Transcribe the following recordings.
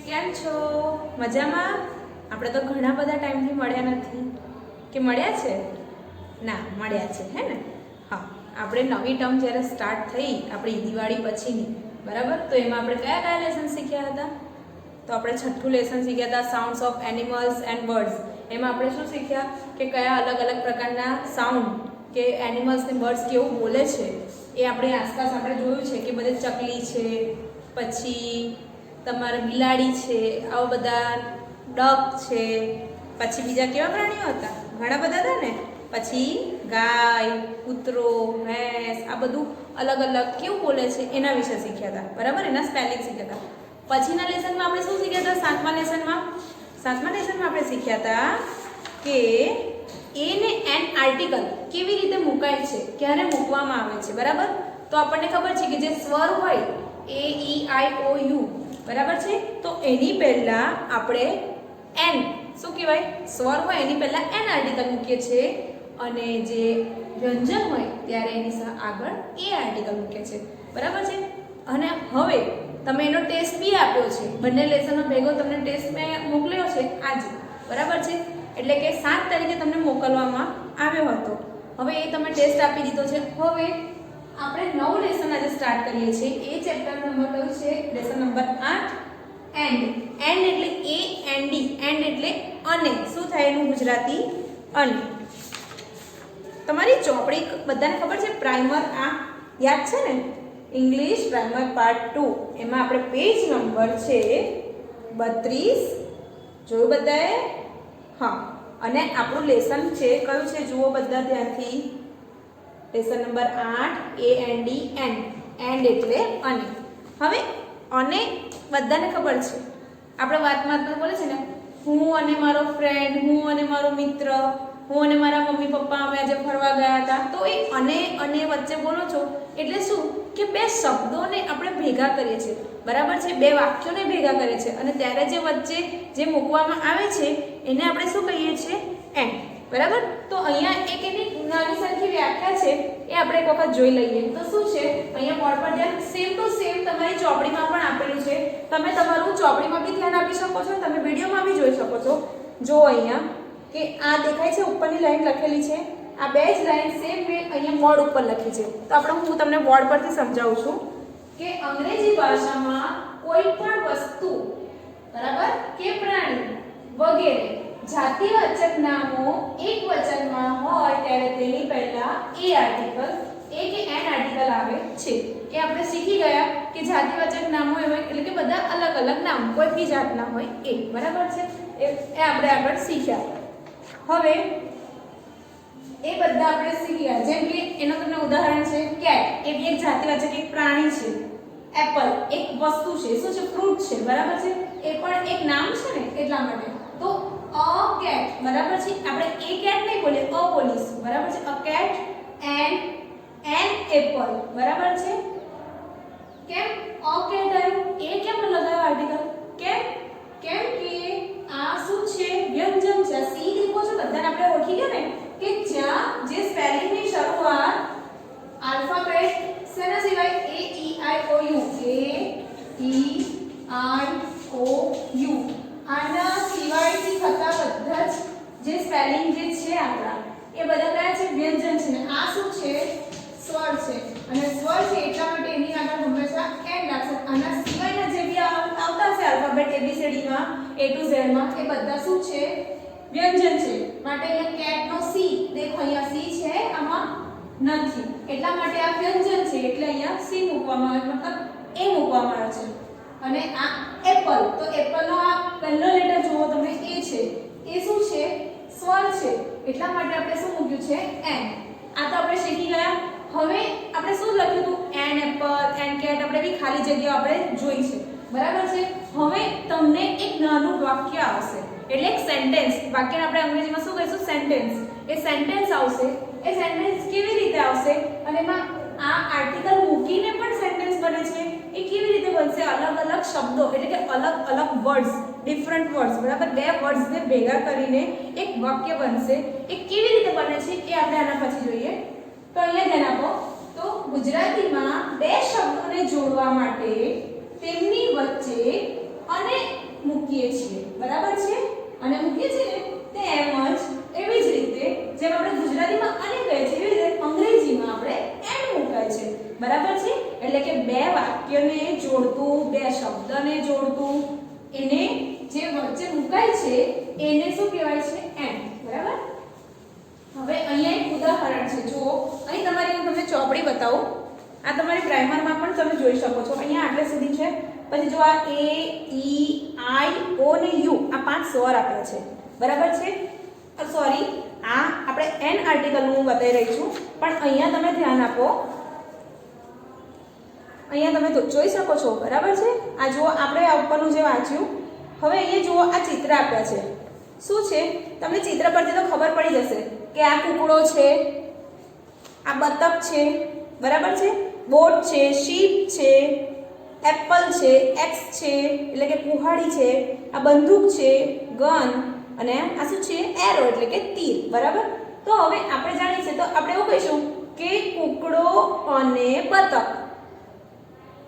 કેમ છો? મજામાં? આપણે તો ઘણા બધા ટાઈમથી મળ્યા નથી કે મળ્યા છે? ના, મળ્યા છે હે ને? હા, આપણે નવી ટર્મ જ્યારે સ્ટાર્ટ થઈ આપણી દિવાળી પછીની, બરાબર? તો એમાં આપણે કયા કયા લેસન શીખ્યા હતા? તો આપણે છઠ્ઠું લેસન શીખ્યા હતા sounds of animals and birds. એમાં આપણે શું શીખ્યા કે કયા અલગ અલગ પ્રકારના સાઉન્ડ કે એનિમલ્સ ને બર્ડ્સ કેવું બોલે છે એ આપણે આસપાસ આપણે જોયું છે કે બધે ચકલી છે, પછી તમારે બિલાડી છે, આવા બધા ડક છે, પછી બીજા કેવા પ્રાણીઓ હતા? ઘણા બધા હતા ને. પછી ગાય, કૂતરો, ભેંસ, આ બધું અલગ અલગ કેવું બોલે છે એના વિશે શીખ્યા હતા, બરાબર? એના સ્પેલિંગ શીખ્યા હતા. પછીના લેસનમાં આપણે શું શીખ્યા હતા? સાતમા લેસનમાં આપણે શીખ્યા હતા કે એ ને એન આર્ટિકલ કેવી રીતે મુકાય છે, ક્યારે મૂકવામાં આવે છે, બરાબર? તો આપણને ખબર છે કે જે સ્વર હોય એ ઈ આઈ ઓ યુ, બરાબર છે? તો એની પહેલા આપણે એન શું કહેવાય? સ્વર હોય એની પહેલા એન આર્ટિકલ મૂકીએ છીએ અને જે વ્યંજન હોય ત્યારે એની આગળ એ આર્ટિકલ મૂકીએ છીએ, બરાબર છે? અને હવે તમે એનો ટેસ્ટ બી આપ્યો છે, બંને લેસનનો ભેગો તમને ટેસ્ટ મેં મોકલ્યો છે આજે, બરાબર છે? એટલે કે 7 તારીખે તમને મોકલવામાં આવ્યો હતો. હવે એ તમે ટેસ્ટ આપી દીધો છે. હવે આપણે નવું લેસન આજે સ્ટાર્ટ કરીએ છીએ. એ ચેપ્ટર નંબર કયું છે? Lesson number 8 and. એન્ડ એટલે એ એન ડી, એન્ડ એટલે અને. શું થાય એનું ગુજરાતી? અને. તમારી ચોપડી બધાને ખબર છે પ્રાઇમર આ યાદ છે ને? ઇંગ્લિશ પ્રાઇમર પાર્ટ 2 એમાં આપણે પેજ નંબર છે 32. જોયું બધાએ? હા. અને આપણું લેસન છે કયું છે? જુઓ બધા ધ્યાનથી. Lesson number 8 A N D and. And એટલે અને. હવે અને બધાને ખબર છે, આપણે વાતમાં બોલે છે ને, હું અને મારો ફ્રેન્ડ, હું અને મારો મિત્ર, હું અને મારા મમ્મી પપ્પા અમે આજે ફરવા ગયા હતા. તો એ અને વચ્ચે બોલો છો એટલે શું કે બે શબ્દોને આપણે ભેગા કરીએ છીએ, બરાબર છે? બે વાક્યોને ભેગા કરીએ છીએ અને ત્યારે જે વચ્ચે જે મૂકવામાં આવે છે એને આપણે શું કહીએ છીએ? એન્ડ, બરાબર? તો અહીંયા એક એની નાની સરખી વ્યાખ્યા છે એ આપણે એક વખત જોઈ લઈએ. તો શું છે અહીંયા બોર્ડ પર ધ્યાન, સેમ ટુ સેમ તમારી ચોપડીમાં પણ આપેલું છે. તમે તમારું ચોપડીમાં બી ધ્યાન આપી શકો છો, તમે વિડીયોમાં બી જોઈ શકો છો. જો અહીંયા કે આ દેખાય છે, ઉપરની લાઈન લખેલી છે. આ બે જ લાઈન સેમ મેં અહીંયા બોર્ડ ઉપર લખી છે. તો હું તમને બોર્ડ પરથી સમજાવું છું કે અંગ્રેજી ભાષામાં કોઈ પણ વસ્તુ, બરાબર, કે પ્રાણી વગેરે જાતિવાચક નામો એક વચનમાં હોય ત્યારે તેની પહેલા એ આર્ટિકલ, એ કે એન આર્ટિકલ આવે છે. એ આપણે શીખી ગયા કે જાતિવાચક નામો હોય એટલે કે બધા અલગ અલગ નામ, કોઈ બી જાતના હોય એ, બરાબર છે? એ આપણે આગળ શીખ્યા. હવે એ બધા આપણે શીખ્યા. જેમ કે એનું તમને ઉદાહરણ છે કેટ, એ બી એક જાતિવાચક એક પ્રાણી છે. એપલ એક વસ્તુ છે, શું છે? ફ્રૂટ છે, બરાબર છે? એ પણ એક નામ છે ને, એટલા માટે. તો અ કેટ, બરાબર છે? આપણે એ કેટ નહીં બોલીએ, અ બોલીશું, બરાબર છે? A cat and an apple, બરાબર છે? કેમ અ કેટ આવ્યું? એ કેમ લગાવ્યો આર્ટિકલ? કેમ કે આ શું છે? વ્યંજન છે. સી દેખો છો બધાને આપણે ઓળખી ગયા ને કે જ્યાં જે સ્પેલિંગ ની શરૂઆત આલ્ફાબેટ શેના સિવાય? એ ઈ આઈ ઓ you, A E I O you, આના સિવાયથી થતા બધા જ જે સ્પેલિંગ જે છે આપણા એ બધા કયા છે? વ્યંજન છે. આ શું છે? સ્વર છે. અને સ્વર છે એટલા માટે એની આગળ હંમેશા એન લાગશે. આના સિવાયના જે બી આવતા છે આલ્ફાબેટ એબીસીડી માં, એ ટુ ઝેડ માં, એ બધા શું છે? વ્યંજન છે. માટે અહીંયા કેટ નો સી દેખો, અહીંયા સી છે, આમાં નથી, એટલા માટે આ વ્યંજન છે એટલે અહીંયા સી મૂકવામાં આવે, મતલબ એ મૂકવામાં આવે છે. અને આ એપલ, તો એપલ નો આ પહેલો લેટર જુઓ તમે, એ છે. એ શું છે? સ્વર છે. એટલા માટે આપણે શું મૂક્યું છે? એન. આ તો આપણે શીખી ગયા. હવે આપણે શું લખ્યું હતું? એન એપલ, એન કેટ, આપણે બી ખાલી જગ્યાઓ આપણે જોઈ છે, બરાબર છે? હવે તમને એક નાનું વાક્ય આવશે, એટલે એક સેન્ટેન્સ. વાક્યને આપણે અંગ્રેજીમાં શું કહીશું? સેન્ટેન્સ. એ સેન્ટેન્સ આવશે. એ સેન્ટેન્સ કેવી રીતે આવશે અને એમાં આ આર્ટિકલ મૂકીને પણ સેન્ટેન્સ બને છે. એ કેવી રીતે બનશે? અલગ અલગ શબ્દો એટલે કે અલગ અલગ વર્ડ્સ, ડિફરન્ટ વર્ડ્સ, બરાબર? બે વર્ડ્સને ભેગા કરીને એક વાક્ય બનશે. એ કેવી રીતે બને છે એ આપણે આના પછી જોઈએ. તો અહીંયા ધ્યાન આપો. તો ગુજરાતીમાં બે શબ્દોને જોડવા માટે તેમની વચ્ચે અને શબ્દને જોડતું એને જે વચ્ચે મુકાય છે એને શું કહેવાય છે એન્ડ બરાબર હવે અહીંયા એક ઉદાહરણ છે જો અહીં તમારી હું તમને ચોપડી બતાવું આ તમારી પ્રાઇમરમાં પણ તમે જોઈ શકો છો અહીંયા આટલે સુધી છે પછી જો આ એ ઈ આઈ ઓ ને યુ આ 5 સ્વર આપ્યા છે બરાબર છે સોરી આ આપણે એન આર્ટિકલ હું બતાવી રહી છું પણ અહીંયા તમે ધ્યાન આપો અહીંયા તમે તો જોઈ શકો છો બરાબર છે આ જુઓ આપણે આ ઉપરનું જે વાંચ્યું હવે અહીંયા જુઓ આ ચિત્ર આપ્યા છે શું છે તમને ચિત્ર પરથી તો ખબર પડી જશે કે આ કૂકડો છે આ બતક છે બરાબર છે બોટ છે શીપ છે એપલ છે એક્સ છે એટલે કે કુહાડી છે આ બંદૂક છે ગન અને આ શું છે એરો એટલે કે તીર બરાબર તો હવે આપણે જાણીએ છીએ તો આપણે એવું કહીશું કે કૂકડો અને બતક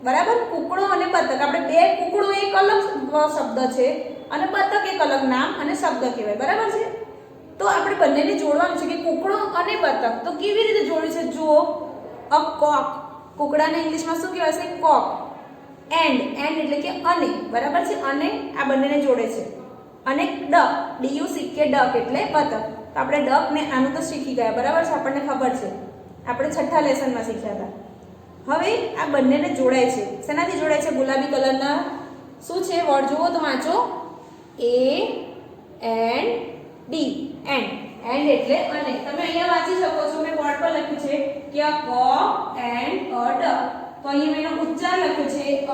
બરાબર કૂકડો અને બતક આપણે બે કૂકડો એક અલગ શબ્દ છે અને બતક એક અલગ નામ અને શબ્દ કહેવાય બરાબર છે તો આપણે બંનેને જોડવાનું છે કે કૂકડો અને બતક તો કેવી રીતે જોડ્યું છે જુઓ અ કોક કૂકડાને ઇંગ્લિશમાં શું કહેવાય છે કોક એન્ડ એટલે કે અને બરાબર છે અને આ બંનેને જોડે છે અને ડક ડીયુ સી કે ડક એટલે બતક તો આપણે ડક ને આનું તો શીખી ગયા બરાબર છે આપણને ખબર છે આપણે છઠ્ઠા લેસનમાં શીખ્યા હતા હવે આ બંનેને જોડાય છે શેનાથી જોડાય છે ગુલાબી કલરના શું છે વર્ડ જુઓ તો વાંચો એ એન્ડ ડી એન્ડ એટલે અને તમે અહીંયા વાંચી શકો છો મેં બોર્ડ પર લખ્યું છે કે અ કોક એન્ડ અ ડક તો અહીં મેં એનો ઉચ્ચાર લખ્યો છે અ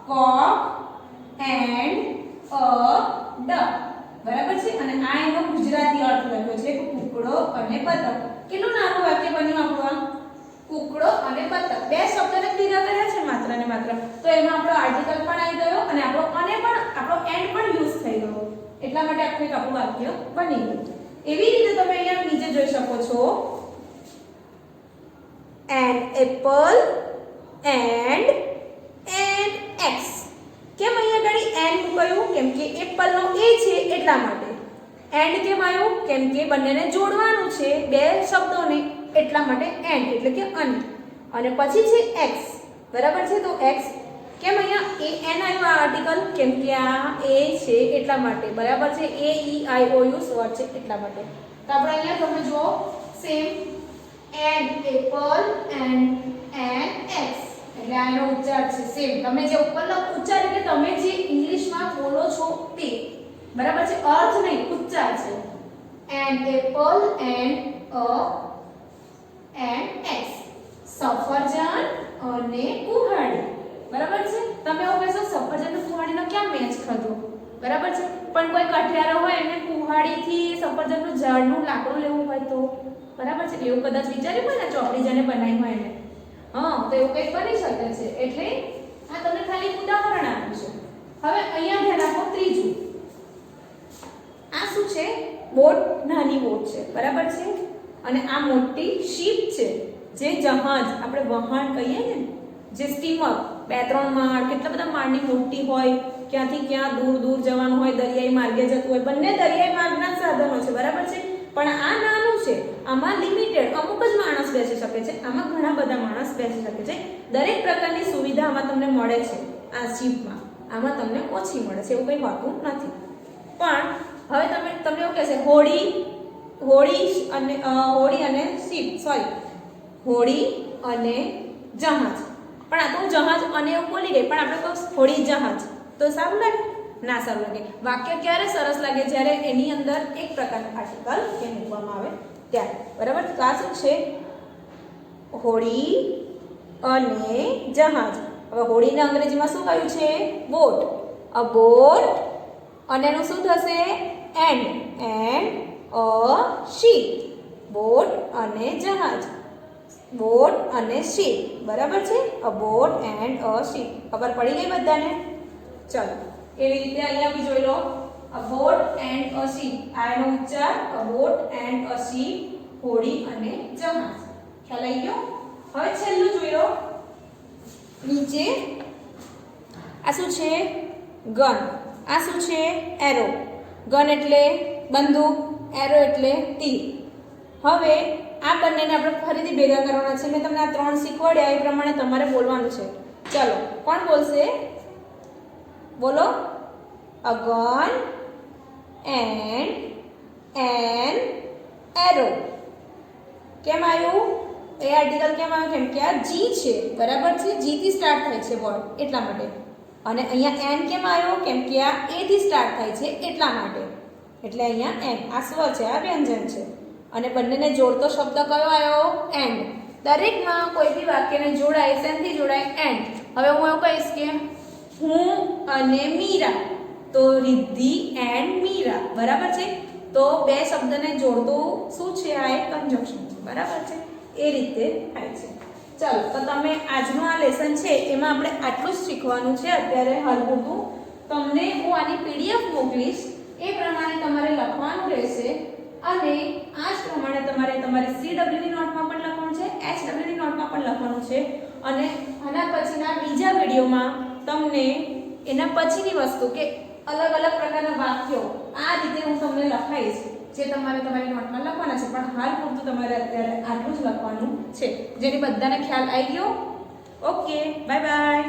કોક એન્ડ અ ડક બરાબર છે અને આ એનો ગુજરાતી અર્થ લખ્યો છે કૂકડો અને બતક કેટલું નાનું વાક્ય બન્યું આપણું આ કૂકડો અને બતક બે શબ્દને ભેગા કર્યા છે માત્ર ને માત્ર તો એમાં આપણો આર્ટિકલ પણ આવી ગયો અને આપણો અને પણ આપણો એન્ડ પણ યુઝ થઈ ગયો એટલા માટે આખું એક આપણું વાક્ય બની ગયું એવી રીતે તમે અહીંયા નીચે જોઈ શકો છો an apple and an x કેમ અહીંયા આગળ n મૂકાયું કેમ કે એપલ નો a છે એટલા માટે એન્ડ કેમ આવ્યું કેમ કે બંનેને જોડવાનું છે બે શબ્દોને એટલા માટે એન્ડ એટલે કે અને પછી છે x બરાબર છે તો x કેમ અહીંયા એન આવ્યું આ આર્ટિકલ કેમ કે આ એ છે એટલા માટે બરાબર છે એ ઈ આઈ ઓ યુ સ્વર છે એટલા માટે તો આપણે અહીંયા તમે જુઓ Sam and apple and x એટલે આનો ઉચ્ચાર છે સેમ તમે જે ઉપરનો ઉચ્ચાર એટલે તમે જે ઇંગ્લિશમાં બોલો છો તે બરાબર છે અર્થ નહીં ઉચ્ચાર છે એન્ડ એપલ એન્ડ x સફરજન અને કુહાડી બરાબર છે તમે એવું કહેશો સફરજન અને કુહાડીનો ક્યાં મેચ ખાધો બરાબર છે પણ કોઈ કઠિયારો હોય એને કુહાડીથી સફરજનનું ઝાડનું લાકડું લેવું હોય તો બરાબર છે એવું કદાચ વિચાર્યું હોય ને ચોપડી જેને બનાવી હોય એને હા તો એવું કંઈક બની શકે છે એટલે આ તમને ખાલી ઉદાહરણ આપ્યું છે હવે અહીંયા ધ્યાન આપો ત્રીજું આ શું છે બોટ નાની બોટ છે બરાબર છે અને આ મોટી શીપ છે જે જહાજ આપણે વહાણ કહીએ ને જે સ્ટીમર 2-3 માળ કેટલા બધા માળની મોટી હોય ક્યાંથી ક્યાં દૂર દૂર જવાનું હોય દરિયાઈ માર્ગે જતું હોય બંને દરિયાઈ માર્ગના સાધનો છે બરાબર છે પણ આ નાનું છે આમાં લિમિટેડ અમુક જ માણસ બેસી શકે છે આમાં ઘણા બધા માણસ બેસી શકે છે દરેક પ્રકારની સુવિધા આમાં તમને મળે છે આ શીપમાં આમાં તમને ઓછી મળે છે એવું કંઈ હોતું નથી પણ હવે તમને એવું કહેશે હોડી અને શીપ સોરી હોડી અને જહાજ પણ આ તો હું જહાજ અને એવું બોલી ગઈ પણ આપણે કહું હોડી જહાજ તો સારું લાગે ના સારું લાગે વાક્ય ક્યારે સરસ લાગે જ્યારે એની અંદર એક પ્રકારનું આર્ટિકલ કે મૂકવામાં આવે ત્યારે બરાબર તો આ શું છે હોડી અને જહાજ હવે હોડીને અંગ્રેજીમાં શું કહ્યું છે બોટ અ બોટ અને એનું શું થશે એન્ડ અ શીપ બોટ અને જહાજ બોટ અને શીપ બરાબર છે a boat and a ship ખબર પડી ગઈ બધાને ચલો એવી રીતે અહીંયા બી જોઈ લો a boat and a ship આ એનો ઉચ્ચાર a boat and a ship હોડી અને જહાજ ખ્યાલ આવી ગયો હવે છેલ્લું જોઈ લો નીચે આ શું છે ગન આ શું છે એરો ગન એટલે બંદૂક એરો એટલે તીર હવે આ બંનેને આપણે ફરીથી ભેગા કરવાના છે મેં તમને આ 3 શીખવાડ્યા એ પ્રમાણે તમારે બોલવાનું છે ચલો કોણ બોલશે બોલો, a gun and an arrow. કેમ આવ્યું? એ આર્ટિકલ કેમ આવ્યું? કેમ કે આ જી છે, બરાબર છે, જી થી સ્ટાર્ટ થાય છે વર્ડ એટલા માટે. અને અહીંયા એન કેમ આવ્યો? કેમ કે આ એ થી સ્ટાર્ટ થાય છે એટલા માટે. એટલે અહીંયા એન, આ સ્વ છે, આ વ્યંજન છે. અને બંનેને જોડતો શબ્દ કયો આવ્યો? એન્ડ. દરેકમાં કોઈ બી વાક્યને જોડાય, શેનાથી જોડાય? એન્ડ. હવે હું એવું કહીશ કે હું અને મીરા, તો રિદ્ધિ એન્ડ મીરા, બરાબર છે. તો બે શબ્દને જોડતું શું છે? આ એક કંજક્શન છે, બરાબર છે. એ રીતે થાય છે. ચાલો, તો તમે આજનું આ લેસન છે એમાં આપણે આટલું જ શીખવાનું છે અત્યારે હાલ પૂરતું. તમને હું આની પીડીએફ મોકલીશ, એ પ્રમાણે તમારે લખવાનું રહેશે. અને આ જ પ્રમાણે તમારી CW ની નોટમાં પણ લખવાનું છે, HW ની નોટમાં પણ લખવાનું છે. અને આના પછીના બીજા વિડીયોમાં તમને એના પછીની વસ્તુ કે અલગ અલગ પ્રકારના વાક્યો આ રીતે હું તમને લખાઈશ, જે તમારે તમારી નોટમાં લખવાના છે. પણ હાલ પૂરતું તમારે અત્યારે આટલું જ લખવાનું છે. જેની બધાને ખ્યાલ આવી ગયો? Okay, bye bye.